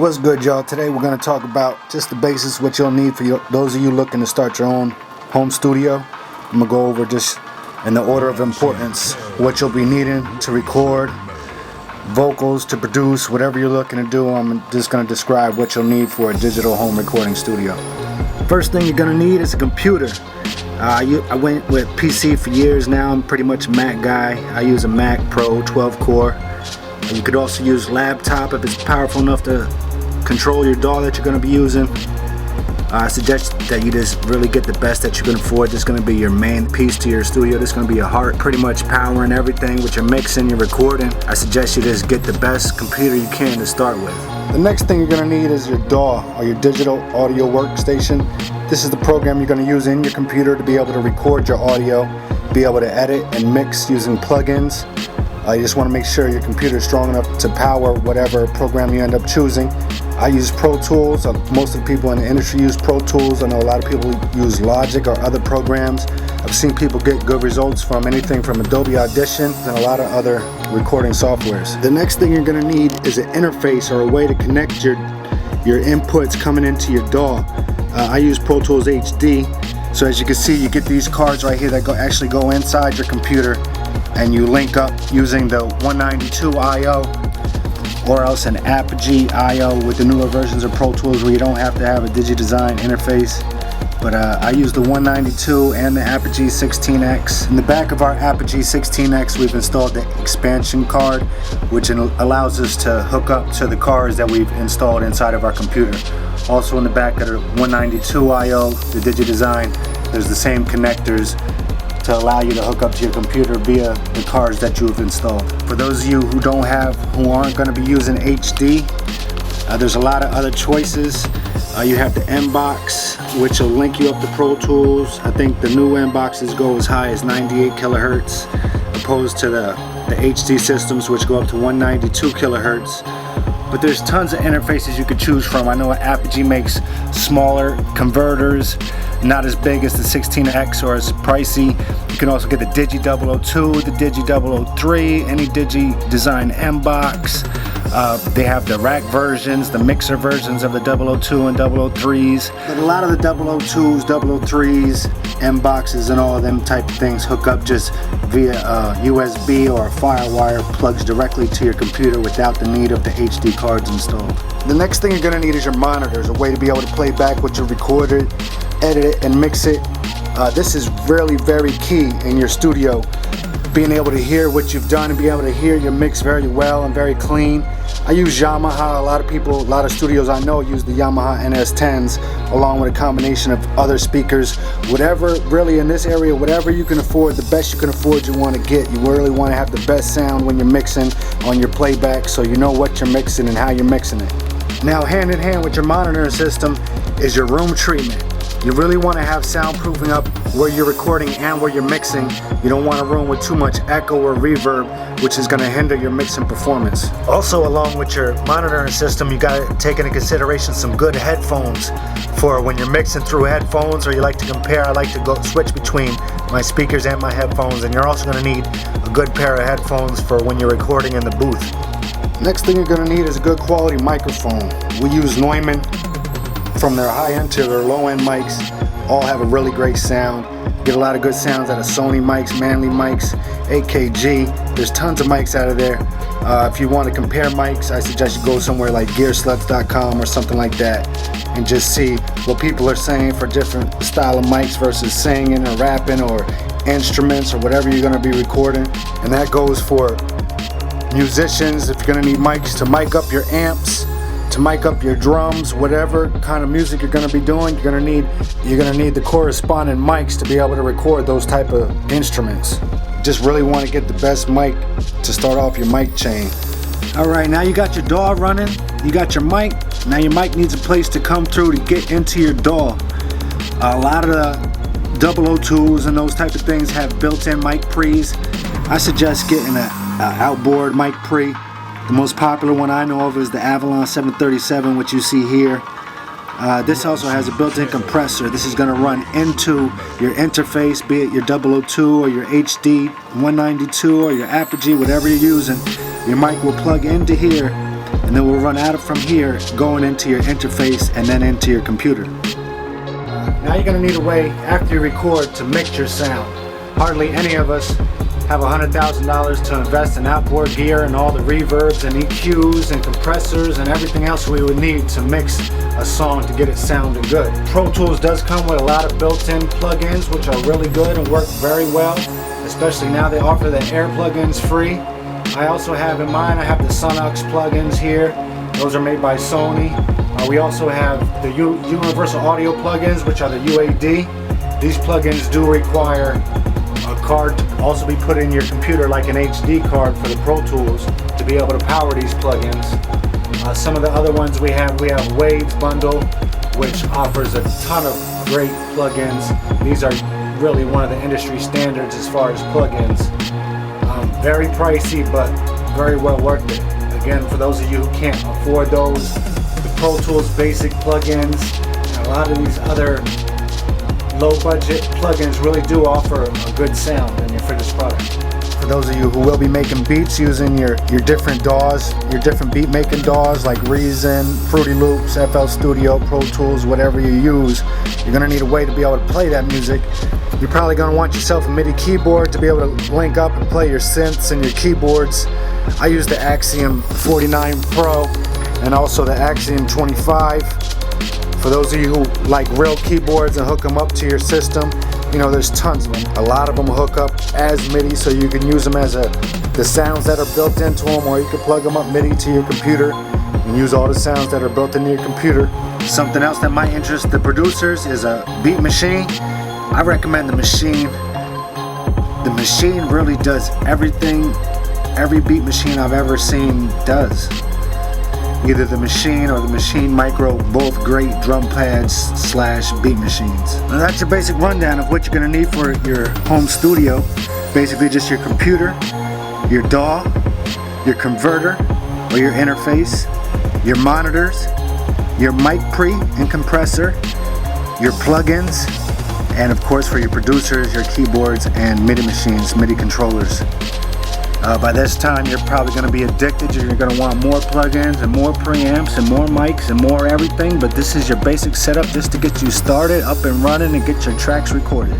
What's good, y'all? Today we're going to talk about just the basics, what you'll need for those of you looking to start your own home studio. I'm going to go over just in the order of importance what you'll be needing to record, vocals to produce, whatever you're looking to do. I'm just going to describe what you'll need for a digital home recording studio. First thing you're going to need is a computer. I went with PC for years now. I'm pretty much a Mac guy. I use a Mac Pro 12 core. You could also use laptop if it's powerful enough to control your DAW that you're going to be using. I suggest that you just really get the best that you can afford. This is going to be your main piece to your studio. This is going to be your heart, pretty much powering everything with your mixing, your recording. I suggest you just get the best computer you can to start with. The next thing you're going to need is your DAW, or your digital audio workstation. This is the program you're going to use in your computer to be able to record your audio, be able to edit and mix using plugins. You just want to make sure your computer is strong enough to power whatever program you end up choosing. I use Pro Tools. Most of the people in the industry use Pro Tools. I know a lot of people use Logic or other programs. I've seen people get good results from anything from Adobe Audition and a lot of other recording softwares. The next thing you're going to need is an interface or a way to connect your inputs coming into your DAW. I use Pro Tools HD. So as you can see, you get these cards right here that actually go inside your computer, and you link up using the 192 I/O or else an Apogee I/O with the newer versions of Pro Tools where you don't have to have a DigiDesign interface. But I use the 192 and the Apogee 16X. In the back of our Apogee 16X, we've installed the expansion card, which allows us to hook up to the cards that we've installed inside of our computer. Also in the back of the 192 I/O, the DigiDesign, there's the same connectors to allow you to hook up to your computer via the cards that you've installed. For those of you who aren't going to be using HD, there's a lot of other choices. You have the M-Box, which will link you up to Pro Tools. I think the new M-Boxes go as high as 98 kilohertz, opposed to the HD systems, which go up to 192 kilohertz. But there's tons of interfaces you could choose from. I know Apogee makes smaller converters, not as big as the 16X or as pricey. You can also get the D.A.W, the D.A.W, any DigiDesign M-Box. They have the rack versions, the mixer versions of the 002 and 003s. But a lot of the 002s, 003s, M-Boxes and all of them type of things hook up just via USB or a FireWire, plugs directly to your computer without the need of the HD cards installed. The next thing you're going to need is your monitors, a way to be able to play back what you recorded, edit it and mix it. This is really very key in your studio, being able to hear what you've done and be able to hear your mix very well and very clean. I use Yamaha. A lot of studios I know use the Yamaha NS10s along with a combination of other speakers. Whatever, really in this area, whatever you can afford, the best you can afford you want to get. You really want to have the best sound when you're mixing on your playback, so you know what you're mixing and how you're mixing it. Now, hand in hand with your monitoring system is your room treatment. You really want to have soundproofing up where you're recording and where you're mixing. You don't want a room with too much echo or reverb, which is going to hinder your mixing performance. Also, along with your monitoring system, you got to take into consideration some good headphones for when you're mixing through headphones, or you like to compare. I like to go switch between my speakers and my headphones, and you're also going to need a good pair of headphones for when you're recording in the booth. Next thing you're going to need is a good quality microphone. We use Neumann. From their high-end to their low-end mics, all have a really great sound. Get a lot of good sounds out of Sony mics, Manley mics, AKG. There's tons of mics out of there. If you want to compare mics, I suggest you go somewhere like gearsluts.com or something like that and just see what people are saying for different style of mics versus singing or rapping or instruments or whatever you're going to be recording. And that goes for musicians. If you're going to need mics to mic up your amps, to mic up your drums, whatever kind of music you're going to be doing, you're going to need the corresponding mics to be able to record those type of instruments. You just really want to get the best mic to start off your mic chain. Alright, now you got your DAW running, you got your mic. Now your mic needs a place to come through to get into your DAW. A lot of the 002s and those type of things have built-in mic pre's. I suggest getting an outboard mic pre. The most popular one I know of is the Avalon 737, which you see here. This also has a built-in compressor. This is going to run into your interface, be it your 002 or your HD 192 or your Apogee, whatever you're using. Your mic will plug into here, and then we'll run out of from here, going into your interface and then into your computer. Now you're going to need a way, after you record, to mix your sound. Hardly any of us have $100,000 to invest in outboard gear and all the reverbs and EQs and compressors and everything else we would need to mix a song to get it sounding good. Pro Tools does come with a lot of built-in plugins which are really good and work very well, especially now they offer the Air plugins free. I also have in mine, I have the Sonux plugins here. Those are made by Sony. We also have the Universal Audio plugins, which are the UAD. These plugins do require a card to also be put in your computer, like an HD card for the Pro Tools, to be able to power these plugins. Some of the other ones we have Waves Bundle, which offers a ton of great plugins. These are really one of the industry standards as far as plugins. Very pricey, but very well worth it. Again, for those of you who can't afford those, the Pro Tools basic plugins and a lot of these other low budget plugins really do offer a good sound in your finished product. For those of you who will be making beats using your different DAWs, your different beat making DAWs like Reason, Fruity Loops, FL Studio, Pro Tools, whatever you use, you're going to need a way to be able to play that music. You're probably going to want yourself a MIDI keyboard to be able to link up and play your synths and your keyboards. I use the Axiom 49 Pro and also the Axiom 25. For those of you who like real keyboards and hook them up to your system, you know, there's tons of them. A lot of them hook up as MIDI, so you can use them as the sounds that are built into them, or you can plug them up MIDI to your computer and use all the sounds that are built into your computer. Something else that might interest the producers is a beat machine. I recommend the machine. The machine really does everything every beat machine I've ever seen does. Either the machine or the Machine Micro, both great drum pads / beat machines. Now that's your basic rundown of what you're going to need for your home studio. Basically just your computer, your DAW, your converter or your interface, your monitors, your mic pre and compressor, your plugins, and of course for your producers, your keyboards and MIDI machines, MIDI controllers. By this time you're probably going to be addicted. You're going to want more plugins and more preamps and more mics and more everything, but this is your basic setup just to get you started, up and running, and get your tracks recorded.